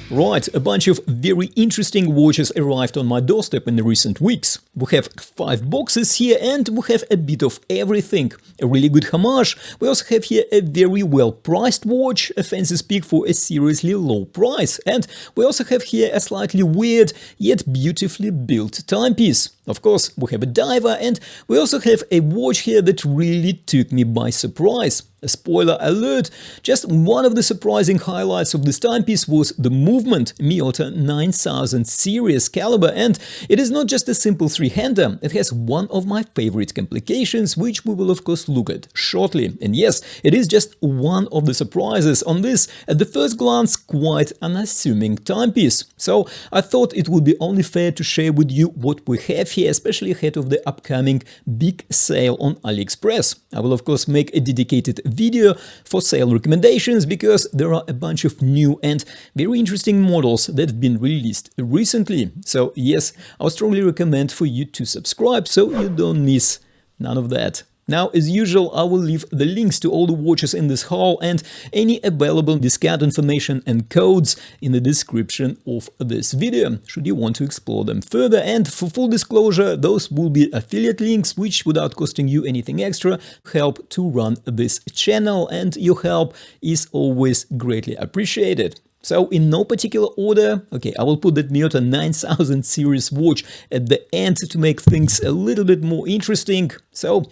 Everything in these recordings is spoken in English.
Right, a bunch of very interesting watches arrived on my doorstep in the recent weeks. We have 5 boxes here and we have a bit of everything. A really good homage. We also have here a very well priced watch, a fancy speak for a seriously low price. And we also have here a slightly weird yet beautifully built timepiece. Of course, we have a diver and we also have a watch here that really took me by surprise. A spoiler alert, just one of the surprising highlights of this timepiece was the movement, Miyota 9000 series caliber, and it is not just a simple three-hander, it has one of my favorite complications, which we will of course look at shortly. And yes, it is just one of the surprises on this, at the first glance, quite unassuming timepiece. So I thought it would be only fair to share with you what we have here, especially ahead of the upcoming big sale on AliExpress. I will of course make a dedicated video for sale recommendations because there are a bunch of new and very interesting models that have been released recently. So yes, I would strongly recommend for you to subscribe so you don't miss none of that. Now, as usual, I will leave the links to all the watches in this haul and any available discount information and codes in the description of this video, should you want to explore them further. And for full disclosure, those will be affiliate links, which, without costing you anything extra, help to run this channel, and your help is always greatly appreciated. So, in no particular order, okay, I will put that Miyota 9000 series watch at the end to make things a little bit more interesting. So,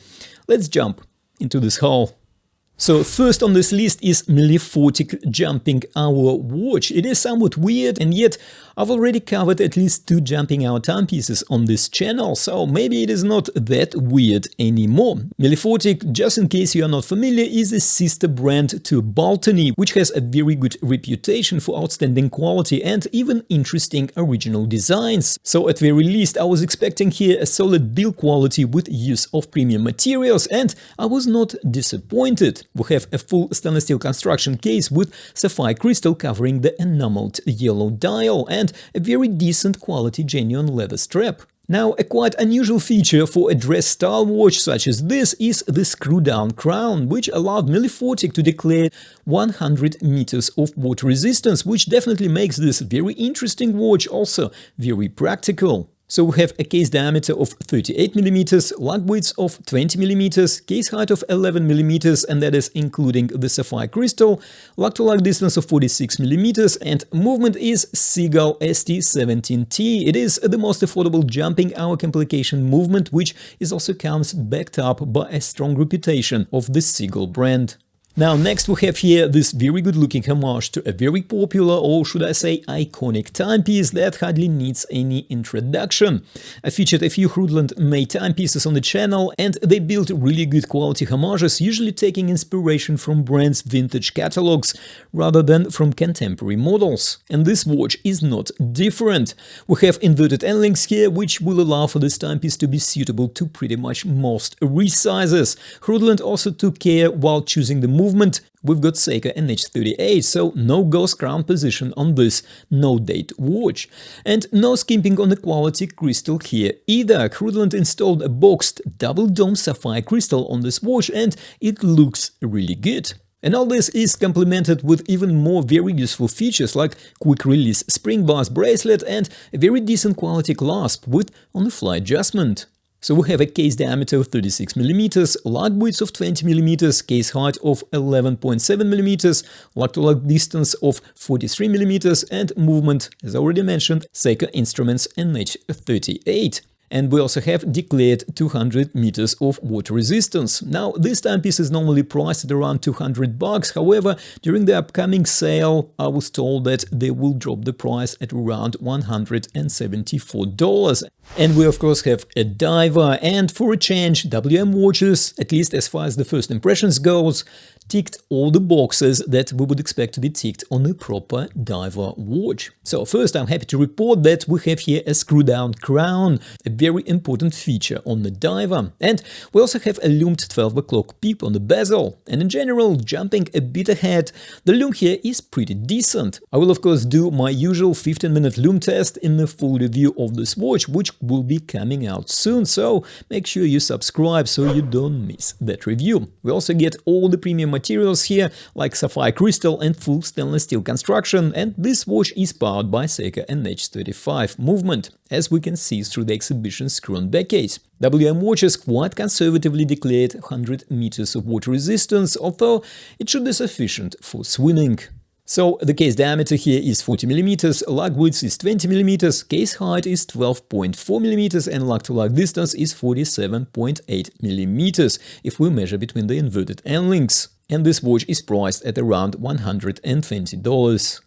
let's jump into this haul. So first on this list is Milifortic Jumping Hour watch. It is somewhat weird, and yet I've already covered at least 2 jumping hour timepieces on this channel, so maybe it is not that weird anymore. Milifortic, just in case you are not familiar, is a sister brand to Baltony, which has a very good reputation for outstanding quality and even interesting original designs. So at very least I was expecting here a solid build quality with use of premium materials, and I was not disappointed. We have a full stainless steel construction case with sapphire crystal covering the enameled yellow dial and a very decent quality genuine leather strap. Now, a quite unusual feature for a dress-style watch such as this is the screw-down crown, which allowed Milifortic to declare 100 meters of water resistance, which definitely makes this very interesting watch also very practical. So we have a case diameter of 38mm, lug width of 20mm, case height of 11mm, and that is including the sapphire crystal, lug-to-lug distance of 46mm, and movement is Seagull ST17T. It is the most affordable jumping hour complication movement, which is also comes backed up by a strong reputation of the Seagull brand. Now, next we have here this very good looking homage to a very popular, or should I say iconic timepiece that hardly needs any introduction. I featured a few Hruodland made timepieces on the channel, and they build really good quality homages, usually taking inspiration from brands' vintage catalogs rather than from contemporary models. And this watch is not different. We have inverted end links here, which will allow for this timepiece to be suitable to pretty much most wrist sizes. Hruodland also took care while choosing the movement. We've got Seiko NH38, so no ghost crown position on this no-date watch. And no skimping on the quality crystal here either. Hruodland installed a boxed double-dome sapphire crystal on this watch, and it looks really good. And all this is complemented with even more very useful features like quick-release spring bars bracelet and a very decent quality clasp with on-the-fly adjustment. So we have a case diameter of 36mm, lug width of 20mm, case height of 11.7mm, lug-to-lug distance of 43mm, and movement, as already mentioned, Seiko Instruments NH38. And we also have declared 200 meters of water resistance. Now, this timepiece is normally priced at around $200. However, during the upcoming sale, I was told that they will drop the price at around $174. And we of course have a diver, and for a change, WM watches, at least as far as the first impressions goes, ticked all the boxes that we would expect to be ticked on a proper diver watch. So first, I'm happy to report that we have here a screw-down crown, a very important feature on the diver. And we also have a loomed 12 o'clock peep on the bezel. And in general, jumping a bit ahead, the loom here is pretty decent. I will of course do my usual 15-minute loom test in the full review of this watch, which will be coming out soon, so make sure you subscribe so you don't miss that review. We also get all the premium materials here, like sapphire crystal and full stainless steel construction, and this watch is powered by Seiko NH35 movement, as we can see through the exhibition's screw-on back case. WM watches quite conservatively declared 100 meters of water resistance, although it should be sufficient for swimming. So the case diameter here is 40 mm, lug width is 20 mm, case height is 12.4 mm, and lug-to-lug distance is 47.8 mm if we measure between the inverted end links. And this watch is priced at around $120.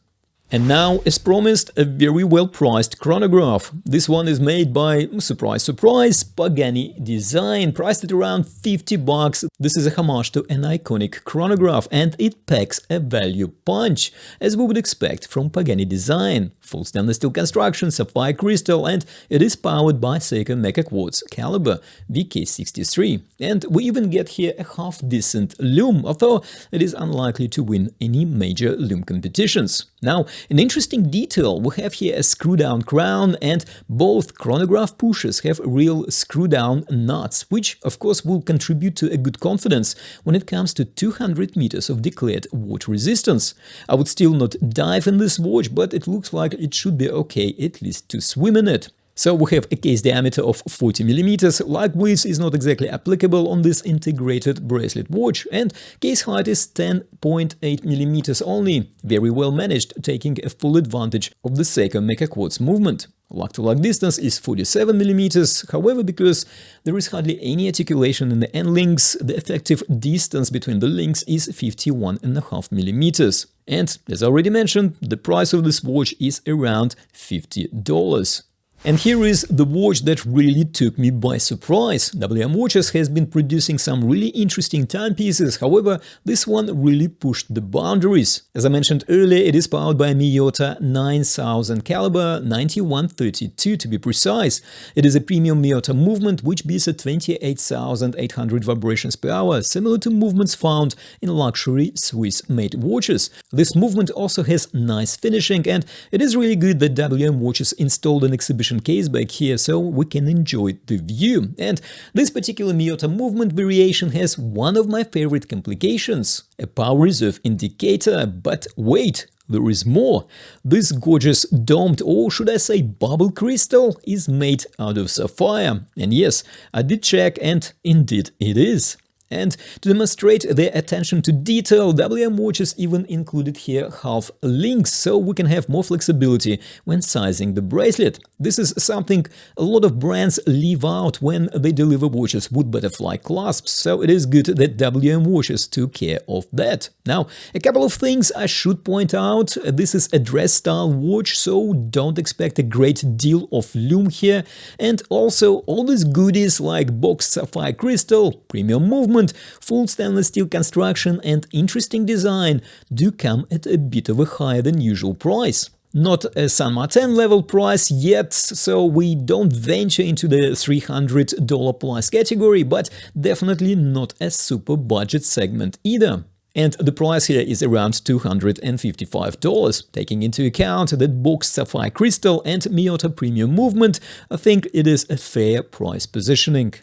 And now, as promised, a very well-priced chronograph. This one is made by, surprise, surprise, Pagani Design, priced at around $50. This is a homage to an iconic chronograph, and it packs a value punch, as we would expect from Pagani Design. Full stainless steel construction, sapphire crystal, and it is powered by Seiko Mecha Quartz caliber VK63. And we even get here a half-decent lume, although it is unlikely to win any major lume competitions. Now, an interesting detail, we have here a screw-down crown, and both chronograph pushers have real screw-down nuts, which of course will contribute to a good confidence when it comes to 200 meters of declared water resistance. I would still not dive in this watch, but it looks like it should be okay at least to swim in it. So we have a case diameter of 40 mm, lug width is not exactly applicable on this integrated bracelet watch, and case height is 10.8 mm only, very well managed, taking a full advantage of the Seiko Mecha Quartz movement. Lug-to-lug distance is 47 mm, however, because there is hardly any articulation in the end links, the effective distance between the links is 51.5 mm. And, as already mentioned, the price of this watch is around $50. And here is the watch that really took me by surprise. WM Watches has been producing some really interesting timepieces, however, this one really pushed the boundaries. As I mentioned earlier, it is powered by a Miyota 9000 caliber 9132 to be precise. It is a premium Miyota movement which beats at 28,800 vibrations per hour, similar to movements found in luxury Swiss-made watches. This movement also has nice finishing, and it is really good that WM Watches installed an exhibition case back here so we can enjoy the view. And this particular Miyota movement variation has one of my favorite complications, a power reserve indicator, but wait, there is more. This gorgeous domed, or should I say bubble crystal, is made out of sapphire. And yes, I did check, and indeed it is. And to demonstrate their attention to detail, WM Watches even included here half links, so we can have more flexibility when sizing the bracelet. This is something a lot of brands leave out when they deliver watches with butterfly clasps, so it is good that WM Watches took care of that. Now, a couple of things I should point out. This is a dress-style watch, so don't expect a great deal of lume here. And also, all these goodies like boxed sapphire crystal, premium movement, full stainless steel construction, and interesting design do come at a bit of a higher than usual price. Not a San Martin level price yet, so we don't venture into the $300 plus category, but definitely not a super budget segment either. And the price here is around $255. Taking into account that boxed sapphire crystal and Miyota premium movement, I think it is a fair price positioning.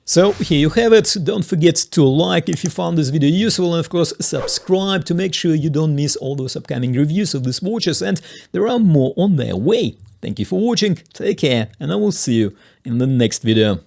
So here you have it. Don't forget to like if you found this video useful, and of course subscribe to make sure you don't miss all those upcoming reviews of these watches, and there are more on their way. Thank you for watching, take care, and I will see you in the next video.